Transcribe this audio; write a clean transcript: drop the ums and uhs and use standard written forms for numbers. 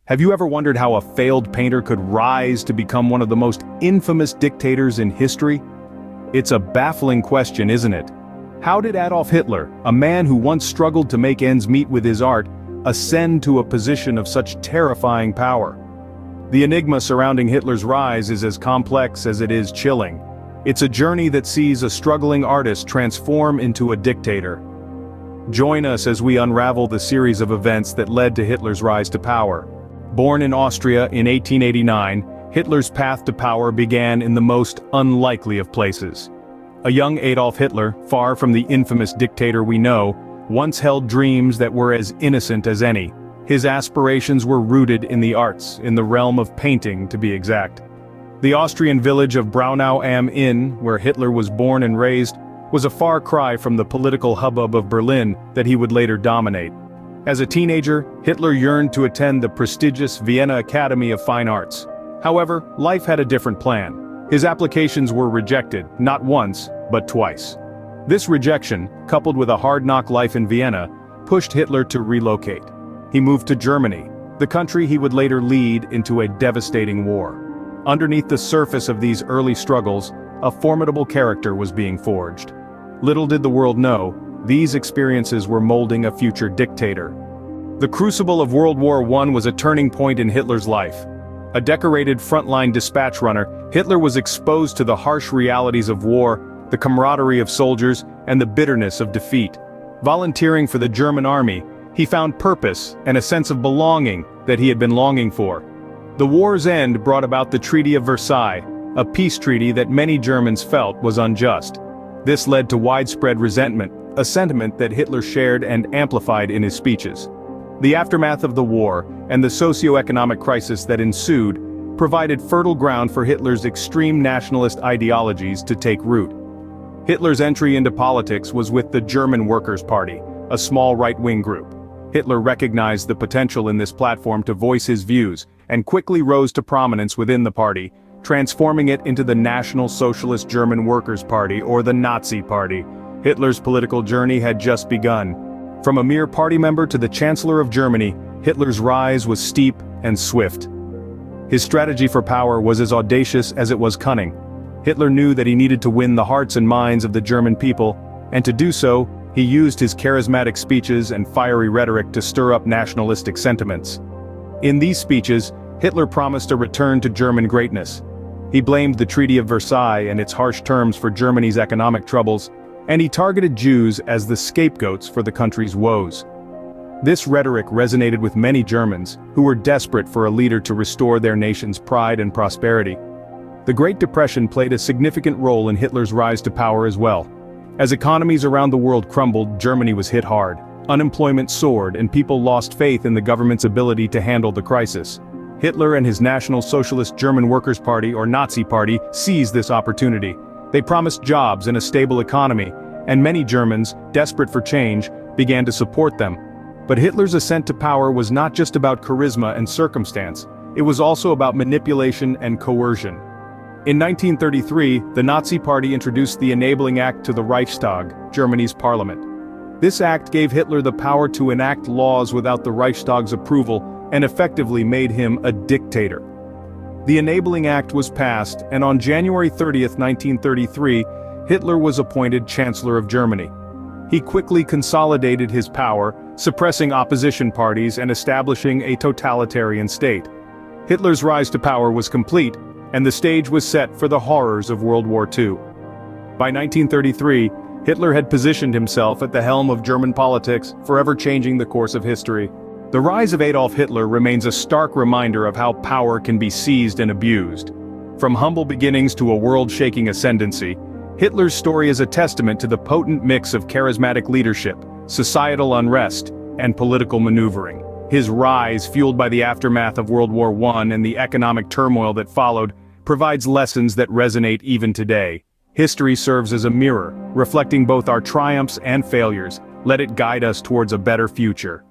Have you ever wondered how a failed painter could rise to become one of the most infamous dictators in history? It's a baffling question, isn't it? How did Adolf Hitler, a man who once struggled to make ends meet with his art, ascend to a position of such terrifying power? The enigma surrounding Hitler's rise is as complex as it is chilling. It's a journey that sees a struggling artist transform into a dictator. Join us as we unravel the series of events that led to Hitler's rise to power. Born in Austria in 1889, Hitler's path to power began in the most unlikely of places. A young Adolf Hitler, far from the infamous dictator we know, once held dreams that were as innocent as any. His aspirations were rooted in the arts, in the realm of painting to be exact. The Austrian village of Braunau am Inn, where Hitler was born and raised, was a far cry from the political hubbub of Berlin that he would later dominate. As a teenager, Hitler yearned to attend the prestigious Vienna Academy of Fine Arts. However, life had a different plan. His applications were rejected, not once, but twice. This rejection, coupled with a hard-knock life in Vienna, pushed Hitler to relocate. He moved to Germany, the country he would later lead into a devastating war. Underneath the surface of these early struggles, a formidable character was being forged. Little did the world know, these experiences were molding a future dictator. The crucible of World War I was a turning point in Hitler's life. A decorated frontline dispatch runner, Hitler was exposed to the harsh realities of war, the camaraderie of soldiers, and the bitterness of defeat. Volunteering for the German army, he found purpose and a sense of belonging that he had been longing for. The war's end brought about the Treaty of Versailles, a peace treaty that many Germans felt was unjust. This led to widespread resentment, a sentiment that Hitler shared and amplified in his speeches. The aftermath of the war, and the socio-economic crisis that ensued, provided fertile ground for Hitler's extreme nationalist ideologies to take root. Hitler's entry into politics was with the German Workers' Party, a small right-wing group. Hitler recognized the potential in this platform to voice his views, and quickly rose to prominence within the party, transforming it into the National Socialist German Workers' Party, or the Nazi Party. Hitler's political journey had just begun. From a mere party member to the Chancellor of Germany, Hitler's rise was steep and swift. His strategy for power was as audacious as it was cunning. Hitler knew that he needed to win the hearts and minds of the German people, and to do so, he used his charismatic speeches and fiery rhetoric to stir up nationalistic sentiments. In these speeches, Hitler promised a return to German greatness. He blamed the Treaty of Versailles and its harsh terms for Germany's economic troubles, and he targeted Jews as the scapegoats for the country's woes. This rhetoric resonated with many Germans, who were desperate for a leader to restore their nation's pride and prosperity. The Great Depression played a significant role in Hitler's rise to power as well. As economies around the world crumbled, Germany was hit hard. Unemployment soared, and people lost faith in the government's ability to handle the crisis. Hitler and his National Socialist German Workers' Party, or Nazi Party, seized this opportunity. They promised jobs and a stable economy, and many Germans, desperate for change, began to support them. But Hitler's ascent to power was not just about charisma and circumstance, it was also about manipulation and coercion. In 1933, the Nazi Party introduced the Enabling Act to the Reichstag, Germany's parliament. This act gave Hitler the power to enact laws without the Reichstag's approval and effectively made him a dictator. The Enabling Act was passed, and on January 30, 1933, Hitler was appointed Chancellor of Germany. He quickly consolidated his power, suppressing opposition parties and establishing a totalitarian state. Hitler's rise to power was complete, and the stage was set for the horrors of World War II. By 1933, Hitler had positioned himself at the helm of German politics, forever changing the course of history. The rise of Adolf Hitler remains a stark reminder of how power can be seized and abused. From humble beginnings to a world-shaking ascendancy, Hitler's story is a testament to the potent mix of charismatic leadership, societal unrest, and political maneuvering. His rise, fueled by the aftermath of World War I and the economic turmoil that followed, provides lessons that resonate even today. History serves as a mirror, reflecting both our triumphs and failures. Let it guide us towards a better future.